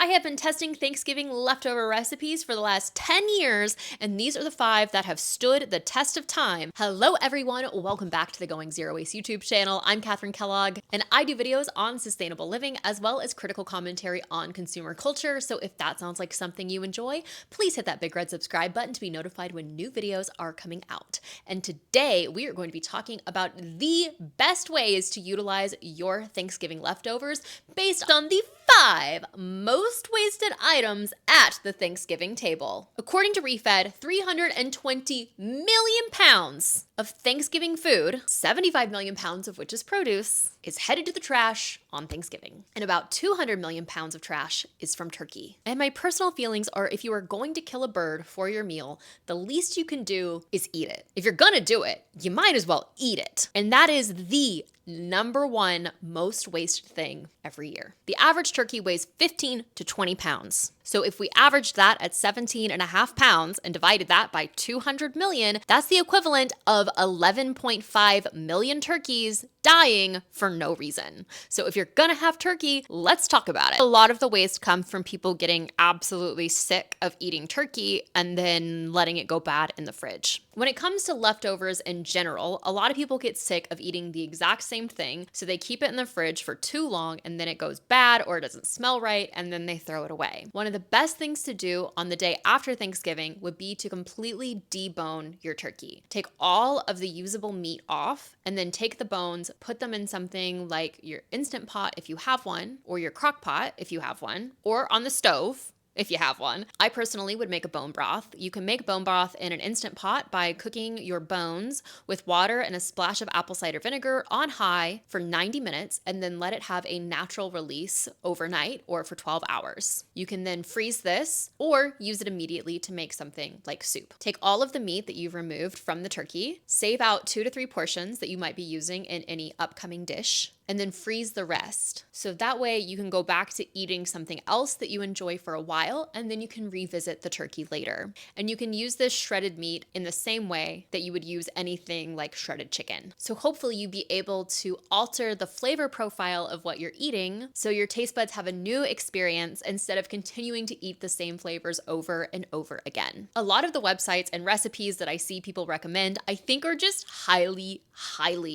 I have been testing Thanksgiving leftover recipes for the last 10 years, and these are the 5 that have stood the test of time. Hello everyone, welcome back to the Going Zero Waste YouTube channel. I'm Catherine Kellogg, and I do videos on sustainable living as well as critical commentary on consumer culture, so if that sounds like something you enjoy, please hit that big red subscribe button to be notified when new videos are coming out. And today we are going to be talking about the best ways to utilize your Thanksgiving leftovers based on the 5 most wasted items at the Thanksgiving table. According to Refed, 320 million pounds of Thanksgiving food, 75 million pounds of which is produce, is headed to the trash on Thanksgiving. And about 200 million pounds of trash is from turkey. And my personal feelings are, if you are going to kill a bird for your meal, the least you can do is eat it. If you're gonna do it, you might as well eat it. And that is the #1 most wasted thing every year. The average turkey weighs 15 to 20 pounds. So if we averaged that at 17.5 pounds and divided that by 200 million, that's the equivalent of 11.5 million turkeys dying for no reason. So if you're gonna have turkey, let's talk about it. A lot of the waste comes from people getting absolutely sick of eating turkey and then letting it go bad in the fridge. When it comes to leftovers in general, a lot of people get sick of eating the exact same thing, so they keep it in the fridge for too long and then it goes bad or it doesn't smell right and then they throw it away. One of the best things to do on the day after Thanksgiving would be to completely debone your turkey. Take all of the usable meat off and then take the bones, put them in something like your Instant Pot if you have one, or your crock pot if you have one, or on the stove if you have one. I personally would make a bone broth. You can make bone broth in an Instant Pot by cooking your bones with water and a splash of apple cider vinegar on high for 90 minutes and then let it have a natural release overnight or for 12 hours. You can then freeze this or use it immediately to make something like soup. Take all of the meat that you've removed from the turkey, save out 2 to 3 portions that you might be using in any upcoming dish, and then freeze the rest. So that way you can go back to eating something else that you enjoy for a while, and then you can revisit the turkey later. And you can use this shredded meat in the same way that you would use anything like shredded chicken. So hopefully you'll be able to alter the flavor profile of what you're eating so your taste buds have a new experience instead of continuing to eat the same flavors over and over again. A lot of the websites and recipes that I see people recommend, I think are just highly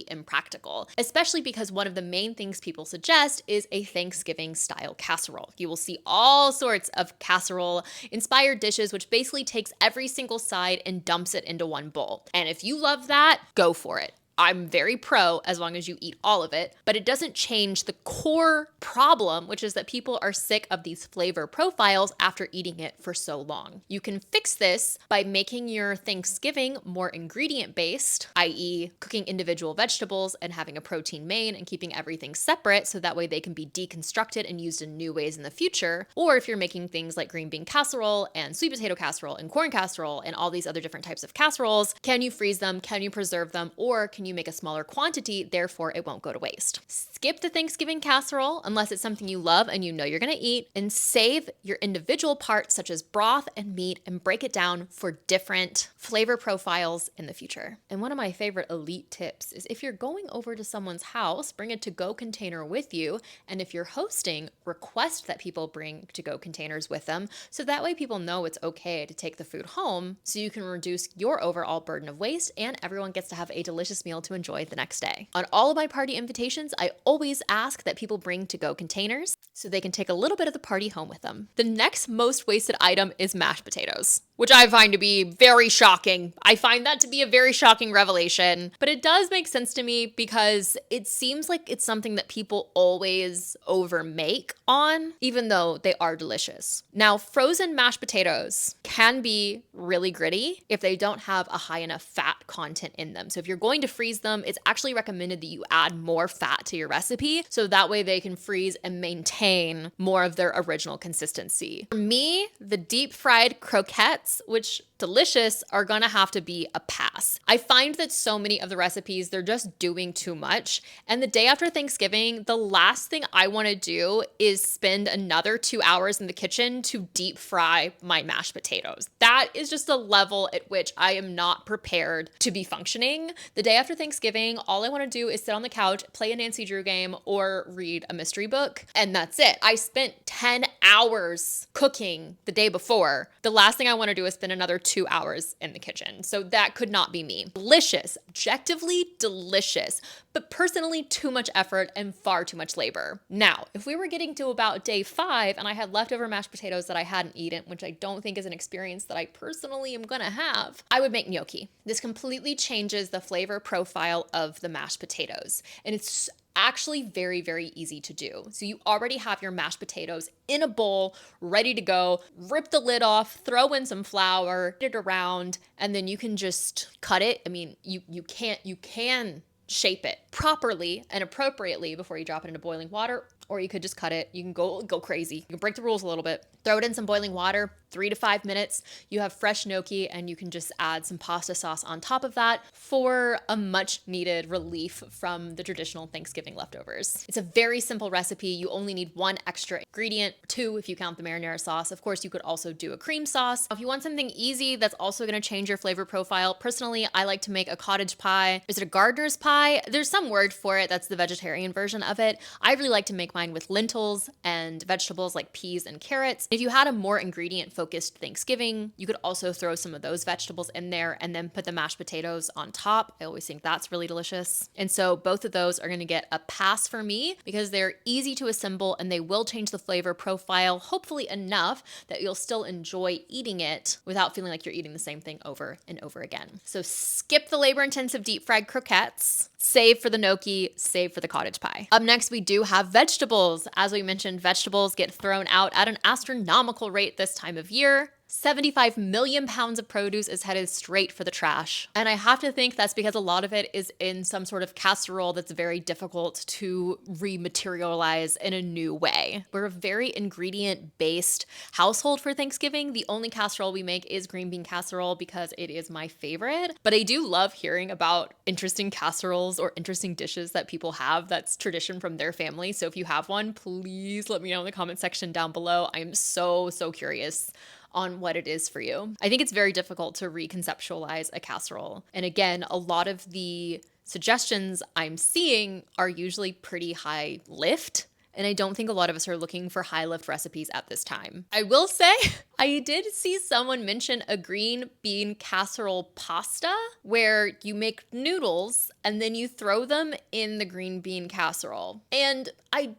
impractical, especially because one of the main things people suggest is a Thanksgiving style casserole. You will see all sorts of casserole inspired dishes, which basically takes every single side and dumps it into one bowl. And if you love that, go for it. I'm very pro as long as you eat all of it, but it doesn't change the core problem, which is that people are sick of these flavor profiles after eating it for so long. You can fix this by making your Thanksgiving more ingredient based, i.e. cooking individual vegetables and having a protein main and keeping everything separate so that way they can be deconstructed and used in new ways in the future. Or if you're making things like green bean casserole and sweet potato casserole and corn casserole and all these other different types of casseroles, can you freeze them? Can you preserve them? Or can you make a smaller quantity, therefore it won't go to waste? Skip the Thanksgiving casserole unless it's something you love and you know you're gonna eat, and save your individual parts such as broth and meat and break it down for different flavor profiles in the future. And one of my favorite elite tips is if you're going over to someone's house, bring a to-go container with you, and if you're hosting, request that people bring to-go containers with them so that way people know it's okay to take the food home so you can reduce your overall burden of waste and everyone gets to have a delicious meal to enjoy the next day. On all of my party invitations, I always ask that people bring to-go containers so they can take a little bit of the party home with them. The next most wasted item is mashed potatoes, which I find to be very shocking. I find that to be a very shocking revelation, but it does make sense to me because it seems like it's something that people always overmake on, even though they are delicious. Now, frozen mashed potatoes can be really gritty if they don't have a high enough fat content in them. So if you're going to freeze them, it's actually recommended that you add more fat to your recipe so that way they can freeze and maintain more of their original consistency. For me, the deep fried croquettes, which delicious are gonna have to be a pass. I find that so many of the recipes, they're just doing too much. And the day after Thanksgiving, the last thing I wanna do is spend another 2 hours in the kitchen to deep fry my mashed potatoes. That is just a level at which I am not prepared to be functioning. The day after Thanksgiving, all I wanna do is sit on the couch, play a Nancy Drew game, or read a mystery book, and that's it. I spent 10 hours cooking the day before. The last thing I wanna do is spend another 2 hours in the kitchen. So that could not be me. Delicious, objectively delicious, but personally too much effort and far too much labor. Now, if we were getting to about day 5 and I had leftover mashed potatoes that I hadn't eaten, which I don't think is an experience that I personally am gonna have, I would make gnocchi. This completely changes the flavor profile of the mashed potatoes. And it's actually very, very easy to do. So you already have your mashed potatoes in a bowl, ready to go. Rip the lid off, throw in some flour, get it around, and then you can just cut it. I mean, you can shape it properly and appropriately before you drop it into boiling water, or you could just cut it. You can go crazy. You can break the rules a little bit. Throw it in some boiling water, 3 to 5 minutes. You have fresh gnocchi, and you can just add some pasta sauce on top of that for a much needed relief from the traditional Thanksgiving leftovers. It's a very simple recipe. You only need 1 extra ingredient, 2 if you count the marinara sauce. Of course, you could also do a cream sauce. If you want something easy that's also gonna change your flavor profile, personally, I like to make a cottage pie. Is it a gardener's pie? There's some word for it. That's the vegetarian version of it. I really like to make mine with lentils and vegetables like peas and carrots. If you had a more ingredient focused Thanksgiving, you could also throw some of those vegetables in there and then put the mashed potatoes on top. I always think that's really delicious. And so both of those are going to get a pass for me because they're easy to assemble and they will change the flavor profile, hopefully enough that you'll still enjoy eating it without feeling like you're eating the same thing over and over again. So skip the labor intensive deep fried croquettes, save for the gnocchi, save for the cottage pie. Up next, we do have vegetables. As we mentioned, vegetables get thrown out at an astronomical rate this time of year. 75 million pounds of produce is headed straight for the trash. And I have to think that's because a lot of it is in some sort of casserole that's very difficult to rematerialize in a new way. We're a very ingredient-based household for Thanksgiving. The only casserole we make is green bean casserole because it is my favorite. But I do love hearing about interesting casseroles or interesting dishes that people have that's tradition from their family. So if you have one, please let me know in the comment section down below. I am so curious on what it is for you. I think it's very difficult to reconceptualize a casserole. And again, a lot of the suggestions I'm seeing are usually pretty high lift. And I don't think a lot of us are looking for high lift recipes at this time. I will say, I did see someone mention a green bean casserole pasta where you make noodles and then you throw them in the green bean casserole. And I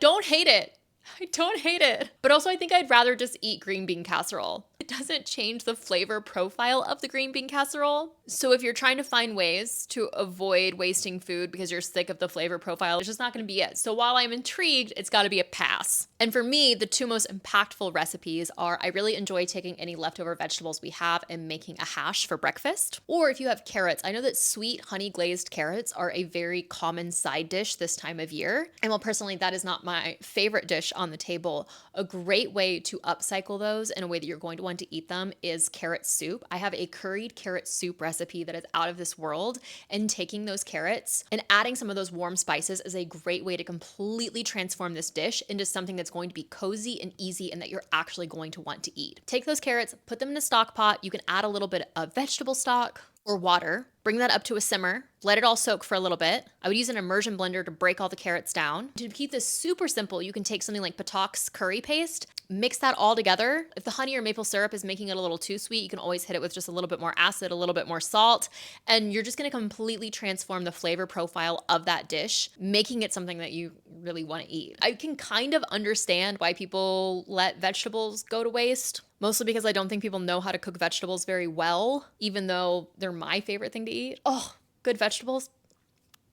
don't hate it. I don't hate it. But also I think I'd rather just eat green bean casserole. It doesn't change the flavor profile of the green bean casserole. So if you're trying to find ways to avoid wasting food because you're sick of the flavor profile, it's just not gonna be it. So while I'm intrigued, it's gotta be a pass. And for me, the 2 most impactful recipes are I really enjoy taking any leftover vegetables we have and making a hash for breakfast. Or if you have carrots, I know that sweet honey glazed carrots are a very common side dish this time of year. And while personally that is not my favorite dish on the table, a great way to upcycle those in a way that you're going to want to eat them is carrot soup. I have a curried carrot soup recipe that is out of this world, and taking those carrots and adding some of those warm spices is a great way to completely transform this dish into something that's going to be cozy and easy and that you're actually going to want to eat. Take those carrots, put them in a stock pot. You can add a little bit of vegetable stock or water, bring that up to a simmer, let it all soak for a little bit. I would use an immersion blender to break all the carrots down. To keep this super simple, you can take something like Patak's curry paste, mix that all together. If the honey or maple syrup is making it a little too sweet, you can always hit it with just a little bit more acid, a little bit more salt, and you're just gonna completely transform the flavor profile of that dish, making it something that you really wanna eat. I can kind of understand why people let vegetables go to waste, mostly because I don't think people know how to cook vegetables very well, even though they're my favorite thing to eat. Oh, good vegetables.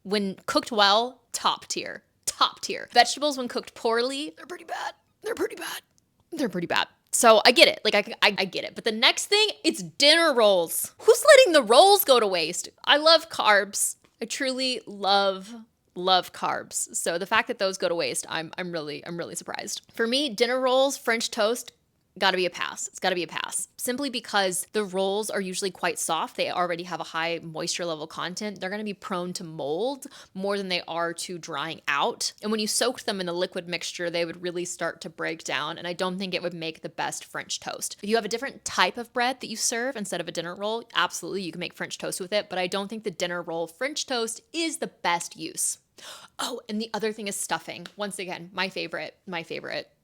When cooked well, top tier, top tier. Vegetables when cooked poorly, they're pretty bad. They're pretty bad. They're pretty bad. So I get it. Like I get it. But the next thing, it's dinner rolls. Who's letting the rolls go to waste? I love carbs. I truly love carbs. So the fact that those go to waste, I'm really surprised. For me, dinner rolls, French toast, gotta be a pass. It's gotta be a pass. Simply because the rolls are usually quite soft. They already have a high moisture level content. They're gonna be prone to mold more than they are to drying out. And when you soaked them in the liquid mixture, they would really start to break down. And I don't think it would make the best French toast. If you have a different type of bread that you serve instead of a dinner roll, absolutely you can make French toast with it. But I don't think the dinner roll French toast is the best use. Oh, and the other thing is stuffing. Once again, my favorite.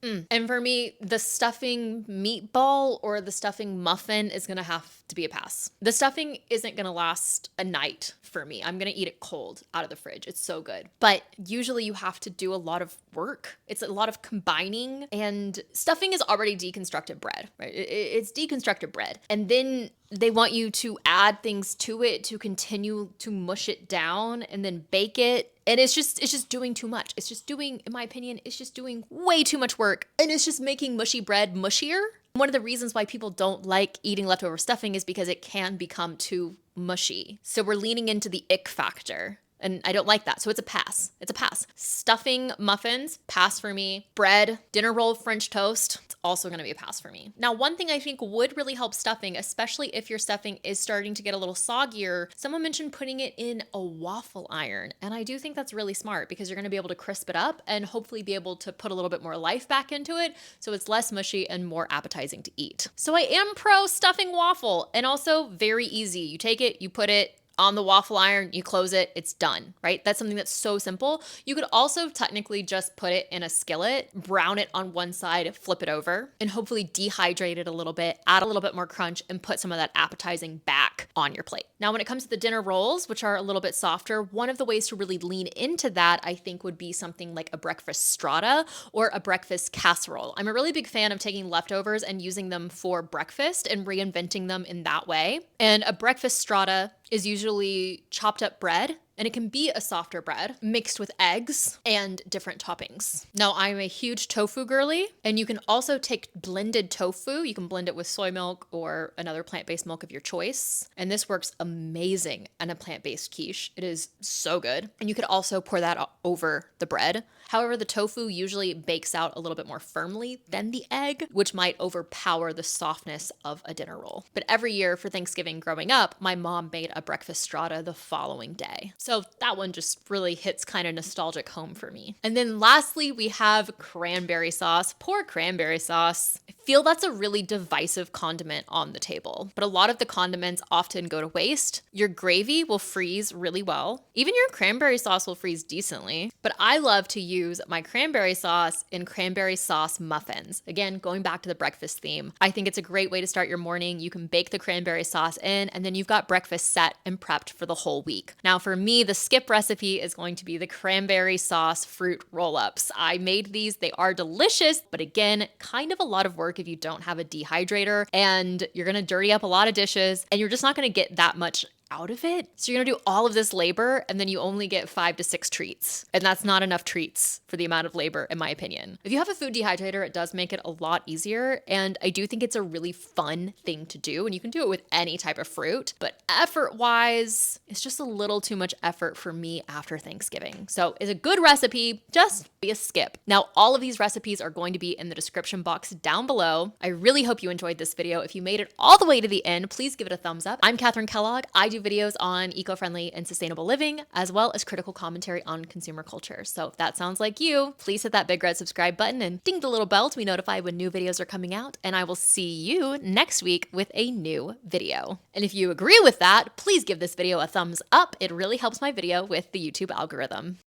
And for me, the stuffing meatball or the stuffing muffin is gonna have to be a pass. The stuffing isn't gonna last a night for me. I'm gonna eat it cold out of the fridge. It's so good. But usually you have to do a lot of work. It's a lot of combining, and stuffing is already deconstructed bread, right? It's deconstructed bread. And then they want you to add things to it to continue to mush it down and then bake it. And it's just doing too much. It's just doing, in my opinion, it's just doing way too much work. And it's just making mushy bread mushier. One of the reasons why people don't like eating leftover stuffing is because it can become too mushy. So we're leaning into the ick factor. And I don't like that. So it's a pass. It's a pass. Stuffing muffins, pass for me. Bread, dinner roll, French toast, it's also going to be a pass for me. Now, one thing I think would really help stuffing, especially if your stuffing is starting to get a little soggier, someone mentioned putting it in a waffle iron. And I do think that's really smart because you're going to be able to crisp it up and hopefully be able to put a little bit more life back into it so it's less mushy and more appetizing to eat. So I am pro stuffing waffle, and also very easy. You take it, you put it on the waffle iron, you close it, it's done, right? That's something that's so simple. You could also technically just put it in a skillet, brown it on one side, flip it over, and hopefully dehydrate it a little bit, add a little bit more crunch, and put some of that appetizing back on your plate. Now, when it comes to the dinner rolls, which are a little bit softer, one of the ways to really lean into that, I think, would be something like a breakfast strata or a breakfast casserole. I'm a really big fan of taking leftovers and using them for breakfast and reinventing them in that way. And a breakfast strata is usually chopped up bread, and it can be a softer bread mixed with eggs and different toppings. Now, I'm a huge tofu girly, and you can also take blended tofu. You can blend it with soy milk or another plant-based milk of your choice. And this works amazing in a plant-based quiche. It is so good. And you could also pour that over the bread. However, the tofu usually bakes out a little bit more firmly than the egg, which might overpower the softness of a dinner roll. But every year for Thanksgiving growing up, my mom made a breakfast strata the following day. So that one just really hits kind of nostalgic home for me. And then lastly, we have cranberry sauce. Poor cranberry sauce. I feel that's a really divisive condiment on the table, but a lot of the condiments often go to waste. Your gravy will freeze really well. Even your cranberry sauce will freeze decently, but I love to use my cranberry sauce in cranberry sauce muffins. Again, going back to the breakfast theme, I think it's a great way to start your morning. You can bake the cranberry sauce in, and then you've got breakfast set and prepped for the whole week. Now, for me, the skip recipe is going to be the cranberry sauce fruit roll-ups. I made these. They are delicious, but again, kind of a lot of work if you don't have a dehydrator, and you're gonna dirty up a lot of dishes, and you're just not gonna get that much out of it. So you're gonna do all of this labor and then you only get 5 to 6 treats. And that's not enough treats for the amount of labor, in my opinion. If you have a food dehydrator, it does make it a lot easier. And I do think it's a really fun thing to do. And you can do it with any type of fruit. But effort-wise, it's just a little too much effort for me after Thanksgiving. So it's a good recipe, just be a skip. Now, all of these recipes are going to be in the description box down below. I really hope you enjoyed this video. If you made it all the way to the end, please give it a thumbs up. I'm Catherine Kellogg. I do videos on eco-friendly and sustainable living, as well as critical commentary on consumer culture. So if that sounds like you, please hit that big red subscribe button and ding the little bell to be notified when new videos are coming out. And I will see you next week with a new video. And if you agree with that, please give this video a thumbs up. It really helps my video with the YouTube algorithm.